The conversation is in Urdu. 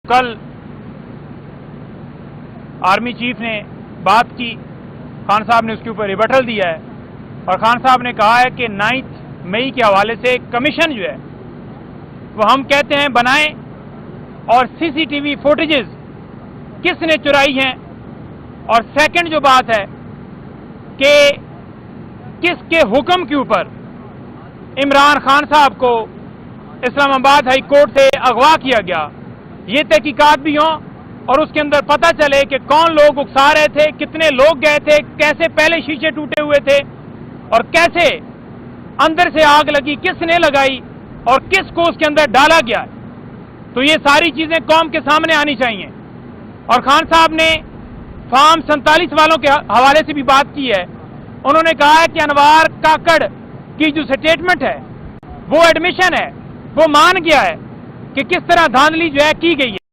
کل آرمی چیف نے بات کی، خان صاحب نے اس کے اوپر ریبٹل دیا ہے اور خان صاحب نے کہا ہے کہ 9 مئی کے حوالے سے کمیشن جو ہے وہ ہم کہتے ہیں بنائیں اور سی سی ٹی وی فوٹیجز کس نے چرائی ہیں، اور سیکنڈ جو بات ہے کہ کس کے حکم کے اوپر عمران خان صاحب کو اسلام آباد ہائی کورٹ سے اغوا کیا گیا، یہ تحقیقات بھی ہوں اور اس کے اندر پتہ چلے کہ کون لوگ اکسا رہے تھے، کتنے لوگ گئے تھے، کیسے پہلے شیشے ٹوٹے ہوئے تھے اور کیسے اندر سے آگ لگی، کس نے لگائی اور کس کو اس کے اندر ڈالا گیا ہے۔ تو یہ ساری چیزیں قوم کے سامنے آنی چاہیے۔ اور خان صاحب نے فارم 47 والوں کے حوالے سے بھی بات کی ہے، انہوں نے کہا ہے کہ انوار کاکڑ کی جو سٹیٹمنٹ ہے وہ ایڈمیشن ہے، وہ مان گیا ہے کہ کس طرح دھاندلی جو ہے کی گئی ہے۔